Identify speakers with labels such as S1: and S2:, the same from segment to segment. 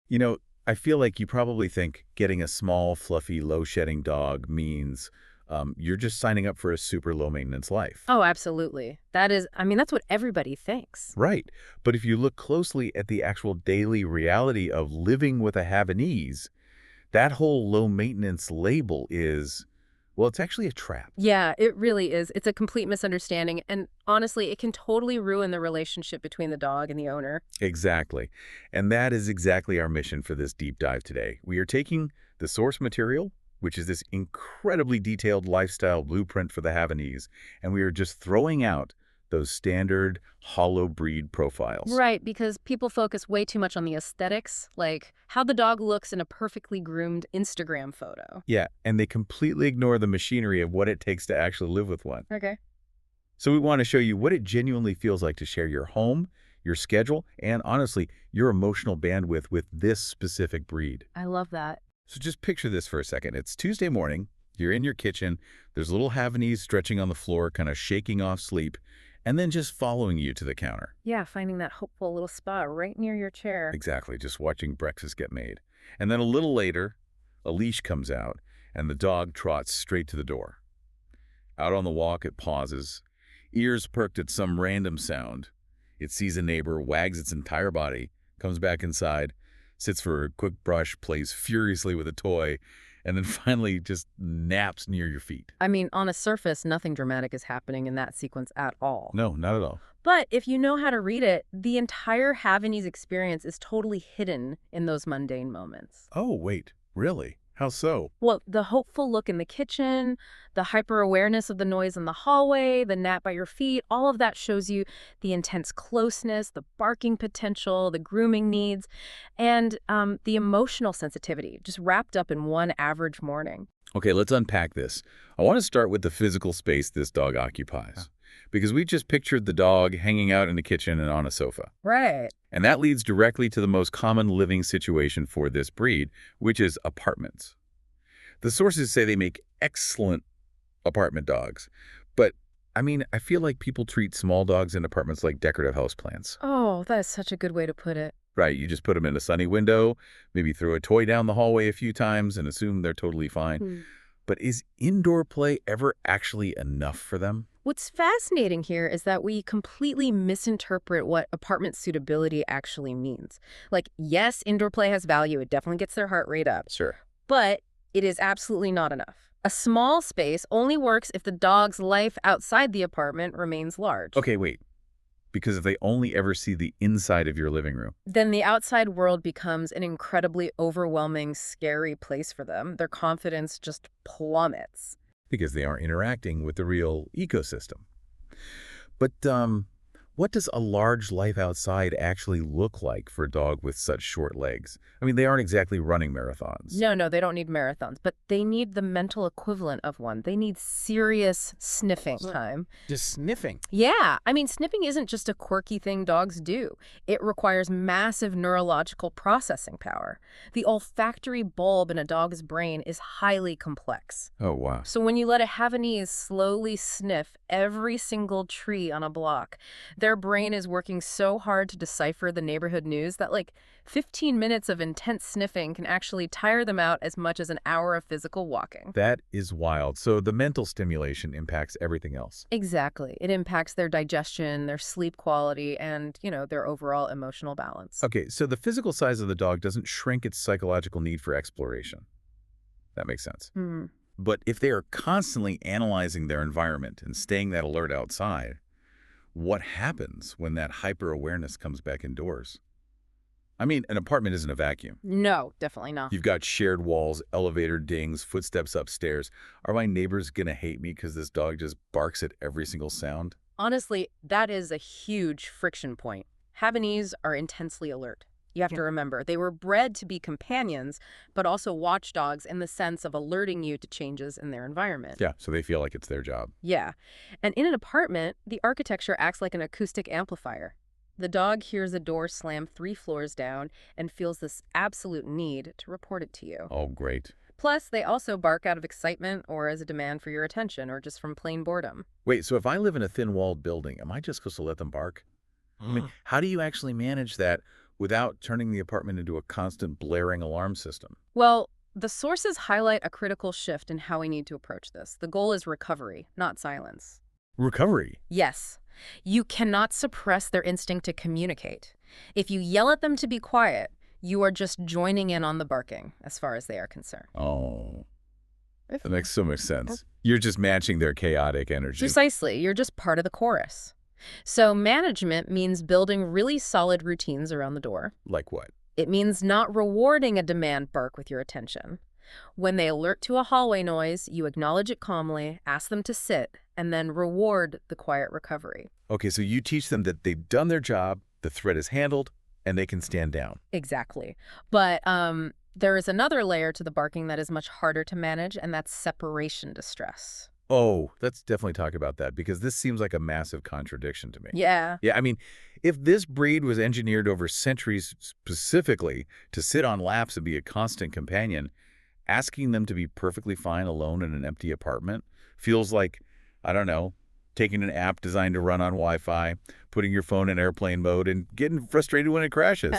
S1: You know, I feel like you probably think getting a small, fluffy, low-shedding dog means you're just signing up for a super low-maintenance life.
S2: Oh, absolutely. That's what everybody thinks.
S1: Right. But if you look closely at the actual daily reality of living with a Havanese, that whole low-maintenance label is, well, it's actually a trap.
S2: Yeah, it really is. It's a complete misunderstanding. And honestly, it can totally ruin the relationship between the dog and the owner.
S1: Exactly. And that is exactly our mission for this deep dive today. We are taking the source material, which is this incredibly detailed lifestyle blueprint for the Havanese, and we are just throwing out those standard hollow breed profiles.
S2: Right, because people focus way too much on the aesthetics, like how the dog looks in a perfectly groomed Instagram photo.
S1: Yeah, and they completely ignore the machinery of what it takes to actually live with one.
S2: Okay.
S1: So we want to show you what it genuinely feels like to share your home, your schedule, and honestly, your emotional bandwidth with this specific breed.
S2: I love that.
S1: So just picture this for a second. It's Tuesday morning. You're in your kitchen. There's a little Havanese stretching on the floor, kind of shaking off sleep, and then just following you to the counter.
S2: Yeah, finding that hopeful little spot right near your chair.
S1: Exactly, just watching breakfast get made. And then a little later, a leash comes out, and the dog trots straight to the door. Out on the walk, it pauses, ears perked at some random sound. It sees a neighbor, wags its entire body, comes back inside, sits for a quick brush, plays furiously with a toy, and then finally just naps near your feet.
S2: I mean, on a surface, nothing dramatic is happening in that sequence at all.
S1: No, not at all.
S2: But if you know how to read it, the entire Havanese experience is totally hidden in those mundane moments.
S1: Oh, wait, really? How so?
S2: Well, the hopeful look in the kitchen, the hyper-awareness of the noise in the hallway, the nap by your feet, all of that shows you the intense closeness, the barking potential, the grooming needs, and the emotional sensitivity, just wrapped up in one average morning.
S1: Okay, let's unpack this. I want to start with the physical space this dog occupies. Because we just pictured the dog hanging out in the kitchen and on a sofa.
S2: Right.
S1: And that leads directly to the most common living situation for this breed, which is apartments. The sources say they make excellent apartment dogs. But, I mean, I feel like people treat small dogs in apartments like decorative houseplants.
S2: Oh, that's such a good way to put it.
S1: Right, you just put them in a sunny window, maybe throw a toy down the hallway a few times and assume they're totally fine. But is indoor play ever actually enough for them?
S2: What's fascinating here is that we completely misinterpret what apartment suitability actually means. Like, yes, indoor play has value. It definitely gets their heart rate up.
S1: Sure.
S2: But it is absolutely not enough. A small space only works if the dog's life outside the apartment remains large.
S1: Okay, wait. Because if they only ever see the inside of your living room.
S2: Then the outside world becomes an incredibly overwhelming, scary place for them. Their confidence just plummets.
S1: Because they aren't interacting with the real ecosystem. But what does a large life outside actually look like for a dog with such short legs? I mean, they aren't exactly running marathons.
S2: No, they don't need marathons, but they need the mental equivalent of one. They need serious sniffing time.
S1: Just sniffing.
S2: Yeah, I mean, sniffing isn't just a quirky thing dogs do. It requires massive neurological processing power. The olfactory bulb in a dog's brain is highly complex.
S1: Oh, wow.
S2: So when you let a Havanese slowly sniff every single tree on a block, their brain is working so hard to decipher the neighborhood news that like 15 minutes of intense sniffing can actually tire them out as much as an hour of physical walking.
S1: That is wild. So the mental stimulation impacts everything else.
S2: Exactly. It impacts their digestion, their sleep quality, and, their overall emotional balance.
S1: Okay, so the physical size of the dog doesn't shrink its psychological need for exploration. That makes sense. But if they are constantly analyzing their environment and staying that alert outside, what happens when that hyper-awareness comes back indoors? I mean, an apartment isn't a vacuum.
S2: No, definitely not.
S1: You've got shared walls, elevator dings, footsteps upstairs. Are my neighbors going to hate me because this dog just barks at every single sound?
S2: Honestly, that is a huge friction point. Havanese are intensely alert. You have to remember, they were bred to be companions, but also watchdogs in the sense of alerting you to changes in their environment.
S1: Yeah, so they feel like it's their job.
S2: Yeah. And in an apartment, the architecture acts like an acoustic amplifier. The dog hears a door slam 3 floors down and feels this absolute need to report it to you.
S1: Oh, great.
S2: Plus, they also bark out of excitement or as a demand for your attention or just from plain boredom.
S1: Wait, so if I live in a thin-walled building, am I just supposed to let them bark? I mean, how do you actually manage that without turning the apartment into a constant blaring alarm system.
S2: Well, the sources highlight a critical shift in how we need to approach this. The goal is recovery, not silence.
S1: Recovery.
S2: Yes, you cannot suppress their instinct to communicate. If you yell at them to be quiet, you are just joining in on the barking, as far as they are concerned.
S1: Oh, that makes so much sense. You're just matching their chaotic energy.
S2: Precisely. You're just part of the chorus. So management means building really solid routines around the door.
S1: Like what?
S2: It means not rewarding a demand bark with your attention. When they alert to a hallway noise, you acknowledge it calmly, ask them to sit, and then reward the quiet recovery.
S1: Okay, so you teach them that they've done their job, the threat is handled, and they can stand down.
S2: Exactly. But there is another layer to the barking that is much harder to manage, and that's separation distress.
S1: Oh, let's definitely talk about that, because this seems like a massive contradiction to me.
S2: Yeah.
S1: Yeah, I mean, if this breed was engineered over centuries specifically to sit on laps and be a constant companion, asking them to be perfectly fine alone in an empty apartment feels like, I don't know, taking an app designed to run on Wi-Fi, putting your phone in airplane mode, and getting frustrated when it crashes.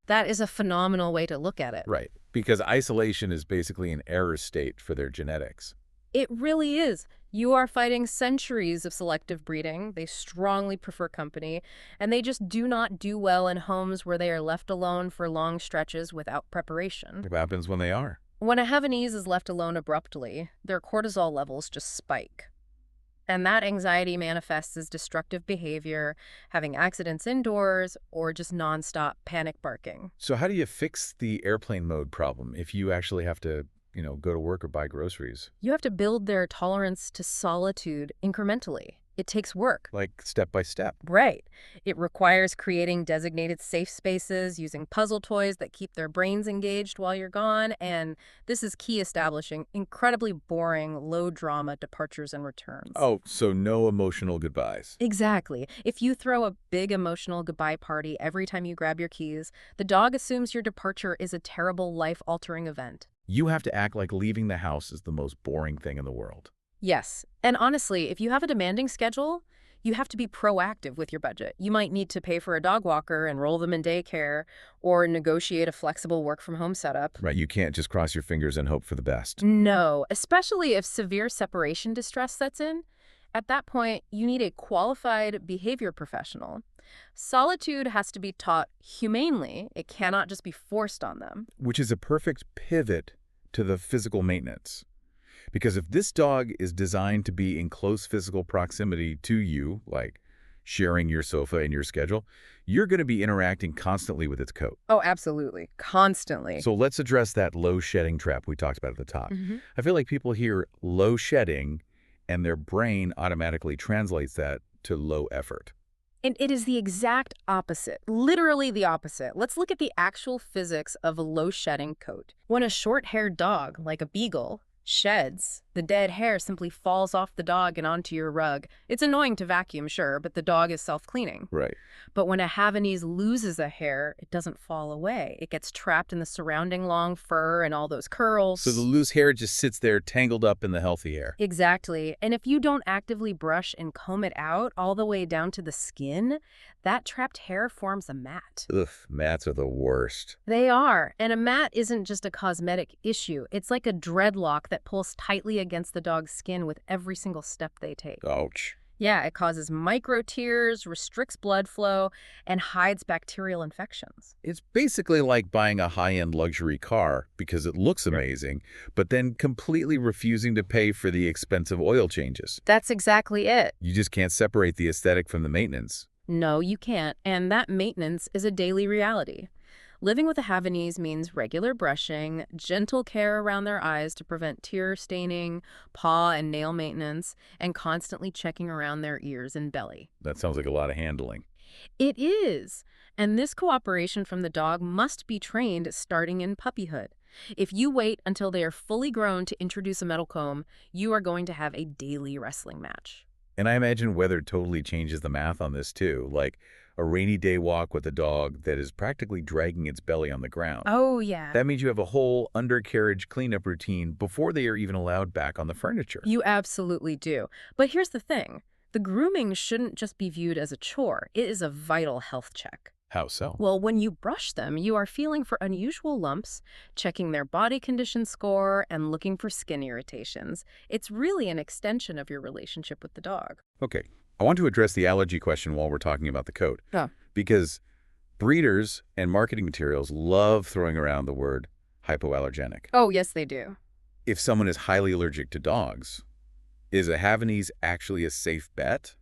S2: That is a phenomenal way to look at it.
S1: Right, because isolation is basically an error state for their genetics.
S2: It really is. You are fighting centuries of selective breeding. They strongly prefer company, and they just do not do well in homes where they are left alone for long stretches without preparation.
S1: What happens when they are?
S2: When a Havanese is left alone abruptly, their cortisol levels just spike. And that anxiety manifests as destructive behavior, having accidents indoors, or just nonstop panic barking.
S1: So how do you fix the airplane mode problem if you actually have to, go to work or buy groceries?
S2: You have to build their tolerance to solitude incrementally. It takes work.
S1: Like step by step.
S2: Right. It requires creating designated safe spaces, using puzzle toys that keep their brains engaged while you're gone, and this is key, establishing incredibly boring, low-drama departures and returns.
S1: Oh, so no emotional goodbyes.
S2: Exactly. If you throw a big emotional goodbye party every time you grab your keys, the dog assumes your departure is a terrible, life-altering event.
S1: You have to act like leaving the house is the most boring thing in the world.
S2: Yes. And honestly, if you have a demanding schedule, you have to be proactive with your budget. You might need to pay for a dog walker, enroll them in daycare, or negotiate a flexible work-from-home setup.
S1: Right, you can't just cross your fingers and hope for the best.
S2: No, especially if severe separation distress sets in. At that point, you need a qualified behavior professional. Solitude has to be taught humanely. It cannot just be forced on them.
S1: Which is a perfect pivot to the physical maintenance. Because if this dog is designed to be in close physical proximity to you, like sharing your sofa and your schedule, you're going to be interacting constantly with its coat.
S2: Oh, absolutely. Constantly.
S1: So let's address that low shedding trap we talked about at the top. I feel like people hear low shedding and their brain automatically translates that to low effort.
S2: And it is the exact opposite, literally the opposite. Let's look at the actual physics of a low-shedding coat. When a short-haired dog, like a beagle, sheds, the dead hair simply falls off the dog and onto your rug. It's annoying to vacuum, sure, but the dog is self-cleaning.
S1: Right.
S2: But when a Havanese loses a hair, it doesn't fall away. It gets trapped in the surrounding long fur and all those curls.
S1: So the loose hair just sits there tangled up in the healthy hair.
S2: Exactly. And if you don't actively brush and comb it out all the way down to the skin, that trapped hair forms a mat.
S1: Ugh, mats are the worst.
S2: They are. And a mat isn't just a cosmetic issue. It's like a dreadlock that pulls tightly against the dog's skin with every single step they take.
S1: Ouch.
S2: Yeah, it causes micro tears, restricts blood flow, and hides bacterial infections.
S1: It's basically like buying a high-end luxury car because it looks amazing, but then completely refusing to pay for the expensive oil changes.
S2: That's exactly it.
S1: You just can't separate the aesthetic from the maintenance.
S2: No, you can't. And that maintenance is a daily reality. Living with a Havanese means regular brushing, gentle care around their eyes to prevent tear staining, paw and nail maintenance, and constantly checking around their ears and belly.
S1: That sounds like a lot of handling.
S2: It is. And this cooperation from the dog must be trained starting in puppyhood. If you wait until they are fully grown to introduce a metal comb, you are going to have a daily wrestling match.
S1: And I imagine weather totally changes the math on this too, like a rainy day walk with a dog that is practically dragging its belly on the ground.
S2: Oh, yeah.
S1: That means you have a whole undercarriage cleanup routine before they are even allowed back on the furniture.
S2: You absolutely do. But here's the thing. The grooming shouldn't just be viewed as a chore. It is a vital health check.
S1: How so?
S2: Well, when you brush them, you are feeling for unusual lumps, checking their body condition score, and looking for skin irritations. It's really an extension of your relationship with the dog.
S1: Okay, I want to address the allergy question while we're talking about the coat,
S2: Yeah.
S1: because breeders and marketing materials love throwing around the word hypoallergenic.
S2: Oh, yes, they do.
S1: If someone is highly allergic to dogs, is a Havanese actually a safe bet?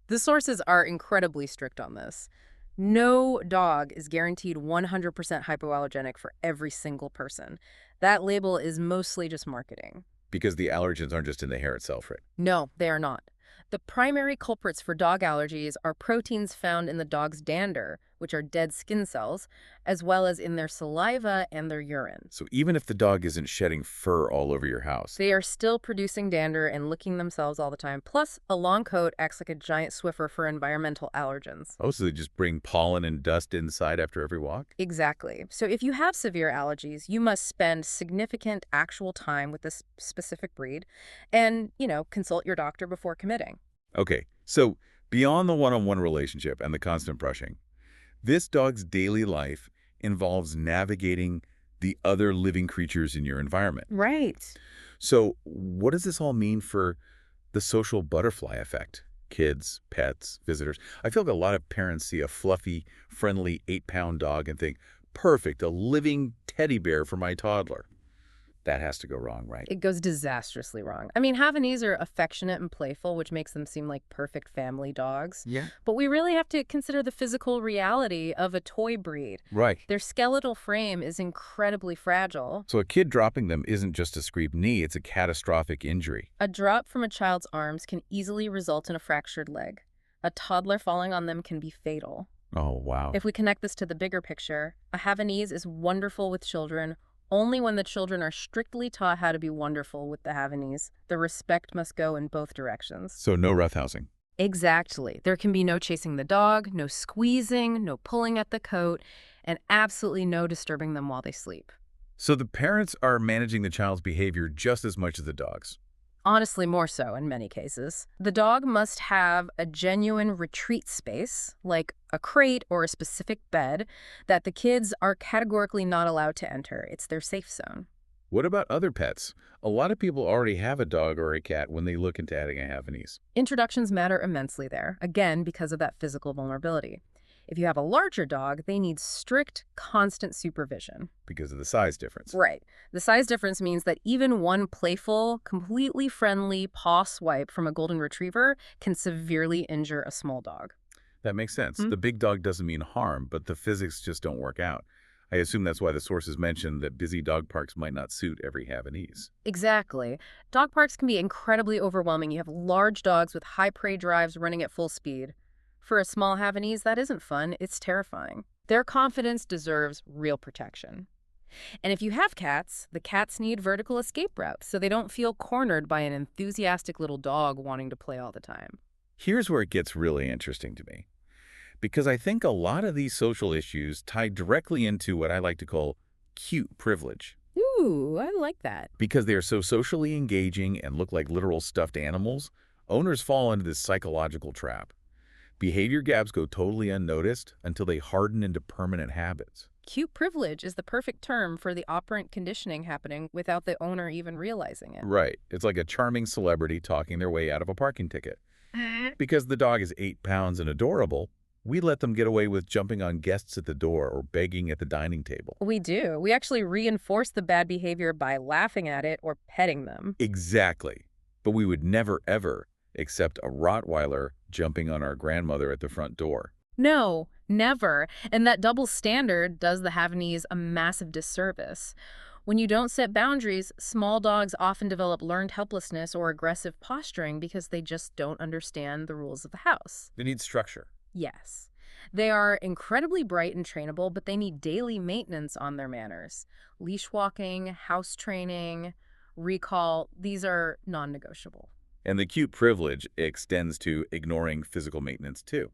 S2: The sources are incredibly strict on this. No dog is guaranteed 100% hypoallergenic for every single person. That label is mostly just marketing.
S1: Because the allergens aren't just in the hair itself, right?
S2: No, they are not. The primary culprits for dog allergies are proteins found in the dog's dander, which are dead skin cells, as well as in their saliva and their urine.
S1: So even if the dog isn't shedding fur all over your house,
S2: They are still producing dander and licking themselves all the time. Plus, a long coat acts like a giant Swiffer for environmental allergens.
S1: oh, so they just bring pollen and dust inside after every walk?
S2: Exactly. So if you have severe allergies, you must spend significant actual time with this specific breed and, consult your doctor before committing.
S1: Okay, so beyond the one-on-one relationship and the constant brushing, this dog's daily life involves navigating the other living creatures in your environment.
S2: Right.
S1: So what does this all mean for the social butterfly effect? Kids, pets, visitors. I feel like a lot of parents see a fluffy, friendly 8-pound dog and think, perfect, a living teddy bear for my toddler. That has to go wrong, right?
S2: It goes disastrously wrong. I mean, Havanese are affectionate and playful, which makes them seem like perfect family dogs.
S1: Yeah.
S2: But we really have to consider the physical reality of a toy breed.
S1: Right.
S2: Their skeletal frame is incredibly fragile.
S1: So a kid dropping them isn't just a scraped knee, it's a catastrophic injury.
S2: A drop from a child's arms can easily result in a fractured leg. A toddler falling on them can be fatal.
S1: Oh, wow.
S2: If we connect this to the bigger picture, a Havanese is wonderful with children only when the children are strictly taught how to be wonderful with the Havanese. The respect must go in both directions.
S1: So no roughhousing.
S2: Exactly. There can be no chasing the dog, no squeezing, no pulling at the coat, and absolutely no disturbing them while they sleep.
S1: So the parents are managing the child's behavior just as much as the dog's.
S2: Honestly, more so in many cases. The dog must have a genuine retreat space, like a crate or a specific bed, that the kids are categorically not allowed to enter. It's their safe zone.
S1: What about other pets? A lot of people already have a dog or a cat when they look into adding a Havanese.
S2: Introductions matter immensely there, again, because of that physical vulnerability. If you have a larger dog, they need strict, constant supervision.
S1: Because of the size difference.
S2: Right. The size difference means that even one playful, completely friendly paw swipe from a golden retriever can severely injure a small dog.
S1: That makes sense. The big dog doesn't mean harm, but the physics just don't work out. I assume that's why the sources mentioned that busy dog parks might not suit every Havanese.
S2: Exactly. Dog parks can be incredibly overwhelming. You have large dogs with high prey drives running at full speed. For a small Havanese, that isn't fun. It's terrifying. Their confidence deserves real protection. And if you have cats, the cats need vertical escape routes so they don't feel cornered by an enthusiastic little dog wanting to play all the time.
S1: Here's where it gets really interesting to me. Because I think a lot of these social issues tie directly into what I like to call cute privilege.
S2: Ooh, I like that.
S1: Because they are so socially engaging and look like literal stuffed animals, owners fall into this psychological trap. Behavior gaps go totally unnoticed until they harden into permanent habits.
S2: Cute privilege is the perfect term for the operant conditioning happening without the owner even realizing it.
S1: Right. It's like a charming celebrity talking their way out of a parking ticket. Because the dog is 8 pounds and adorable, we let them get away with jumping on guests at the door or begging at the dining table.
S2: We do. We actually reinforce the bad behavior by laughing at it or petting them.
S1: Exactly. But we would never, ever accept a Rottweiler jumping on our grandmother at the front door.
S2: No, never. And that double standard does the Havanese a massive disservice. When you don't set boundaries, small dogs often develop learned helplessness or aggressive posturing because they just don't understand the rules of the house.
S1: They need structure.
S2: Yes. They are incredibly bright and trainable, but they need daily maintenance on their manners. Leash walking, house training, recall, these are non-negotiable.
S1: And the cute privilege extends to ignoring physical maintenance too.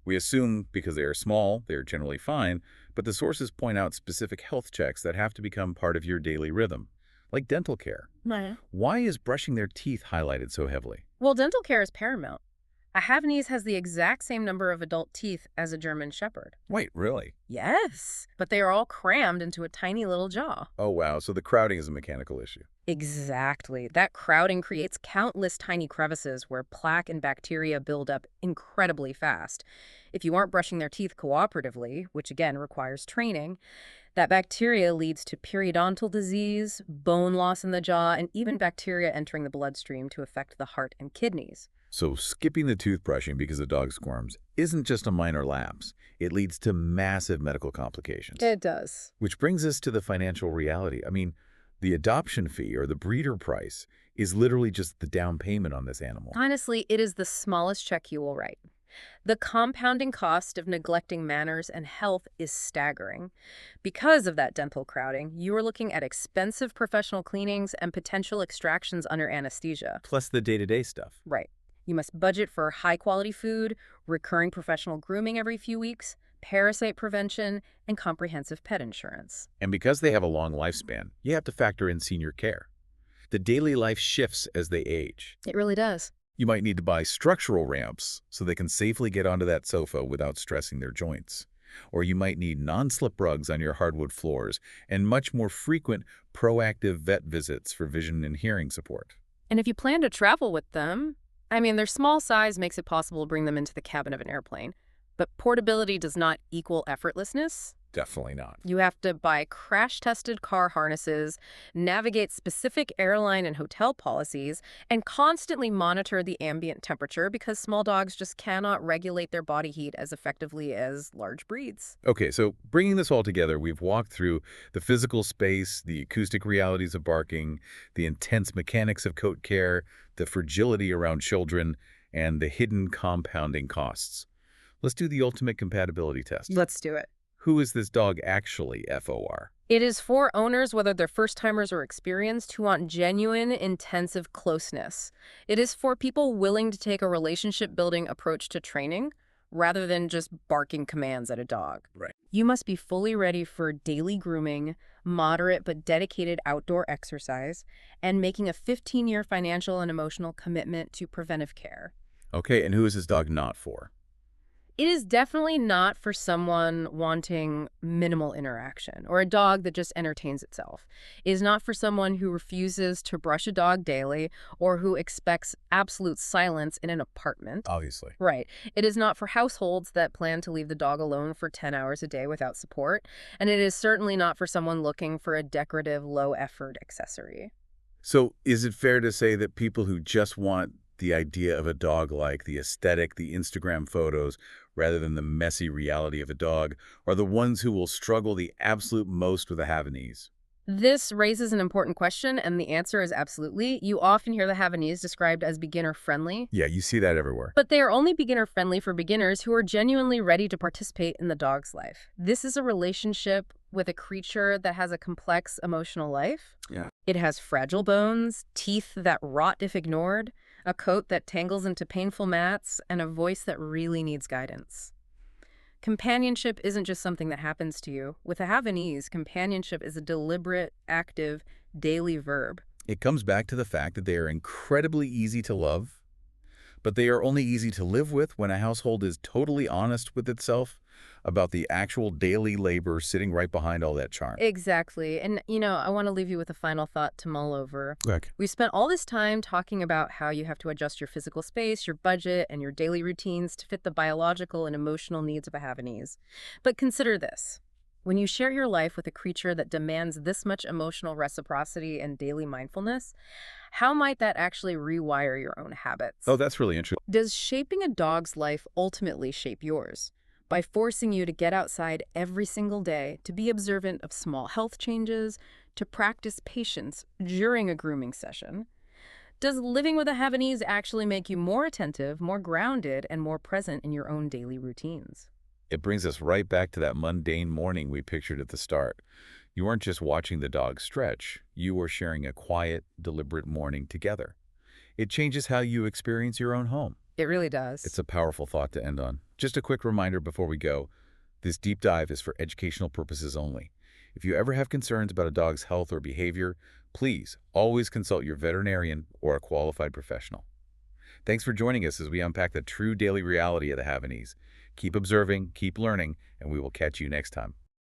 S1: We assume because they are small, they are generally fine, but the sources point out specific health checks that have to become part of your daily rhythm, like dental care. Why is brushing their teeth highlighted so heavily?
S2: Well, dental care is paramount. A Havanese has the exact same number of adult teeth as a German Shepherd.
S1: Wait, really?
S2: Yes, but they are all crammed into a tiny little jaw.
S1: Oh, wow. So the crowding is a mechanical issue.
S2: Exactly. That crowding creates countless tiny crevices where plaque and bacteria build up incredibly fast. If you aren't brushing their teeth cooperatively, which again requires training, that bacteria leads to periodontal disease, bone loss in the jaw, and even bacteria entering the bloodstream to affect the heart and kidneys.
S1: So skipping the toothbrushing because the dog squirms isn't just a minor lapse. It leads to massive medical complications.
S2: It does.
S1: Which brings us to the financial reality. I mean, the adoption fee or the breeder price is literally just the down payment on this animal.
S2: Honestly, it is the smallest check you will write. The compounding cost of neglecting manners and health is staggering. Because of that dental crowding, you are looking at expensive professional cleanings and potential extractions under anesthesia.
S1: Plus the day-to-day stuff.
S2: Right. You must budget for high-quality food, recurring professional grooming every few weeks, parasite prevention, and comprehensive pet insurance.
S1: And because they have a long lifespan, you have to factor in senior care. The daily life shifts as they age.
S2: It really does.
S1: You might need to buy structural ramps so they can safely get onto that sofa without stressing their joints. Or you might need non-slip rugs on your hardwood floors and much more frequent proactive vet visits for vision and hearing support.
S2: And if you plan to travel with them, their small size makes it possible to bring them into the cabin of an airplane. But portability does not equal effortlessness.
S1: Definitely not.
S2: You have to buy crash-tested car harnesses, navigate specific airline and hotel policies, and constantly monitor the ambient temperature because small dogs just cannot regulate their body heat as effectively as large breeds.
S1: Okay, so bringing this all together, we've walked through the physical space, the acoustic realities of barking, the intense mechanics of coat care, the fragility around children, and the hidden compounding costs. Let's do the ultimate compatibility test.
S2: Let's do it.
S1: Who is this dog actually, FOR?
S2: It is for owners, whether they're first-timers or experienced, who want genuine, intensive closeness. It is for people willing to take a relationship-building approach to training, rather than just barking commands at a dog.
S1: Right.
S2: You must be fully ready for daily grooming, moderate but dedicated outdoor exercise, and making a 15-year financial and emotional commitment to preventive care.
S1: Okay, and who is this dog not for?
S2: It is definitely not for someone wanting minimal interaction or a dog that just entertains itself. It is not for someone who refuses to brush a dog daily or who expects absolute silence in an apartment.
S1: Obviously.
S2: Right. It is not for households that plan to leave the dog alone for 10 hours a day without support. And it is certainly not for someone looking for a decorative, low-effort accessory.
S1: So is it fair to say that people who just want the idea of a dog like the aesthetic, the Instagram photos, rather than the messy reality of a dog, are the ones who will struggle the absolute most with a Havanese?
S2: This raises an important question, and the answer is absolutely. You often hear the Havanese described as beginner-friendly.
S1: Yeah, you see that everywhere.
S2: But they are only beginner-friendly for beginners who are genuinely ready to participate in the dog's life. This is a relationship with a creature that has a complex emotional life.
S1: Yeah.
S2: It has fragile bones, teeth that rot if ignored, a coat that tangles into painful mats, and a voice that really needs guidance. Companionship isn't just something that happens to you. With a Havanese, companionship is a deliberate, active, daily verb.
S1: It comes back to the fact that they are incredibly easy to love, but they are only easy to live with when a household is totally honest with itself about the actual daily labor sitting right behind all that charm.
S2: Exactly. And, I want to leave you with a final thought to mull over.
S1: Okay.
S2: We spent all this time talking about how you have to adjust your physical space, your budget, and your daily routines to fit the biological and emotional needs of a Havanese. But consider this. When you share your life with a creature that demands this much emotional reciprocity and daily mindfulness, how might that actually rewire your own habits?
S1: Oh, that's really interesting.
S2: Does shaping a dog's life ultimately shape yours? By forcing you to get outside every single day, to be observant of small health changes, to practice patience during a grooming session? Does living with a Havanese actually make you more attentive, more grounded, and more present in your own daily routines?
S1: It brings us right back to that mundane morning we pictured at the start. You weren't just watching the dog stretch. You were sharing a quiet, deliberate morning together. It changes how you experience your own home.
S2: It really does.
S1: It's a powerful thought to end on. Just a quick reminder before we go. This deep dive is for educational purposes only. If you ever have concerns about a dog's health or behavior, please always consult your veterinarian or a qualified professional. Thanks for joining us as we unpack the true daily reality of the Havanese. Keep observing, keep learning, and we will catch you next time.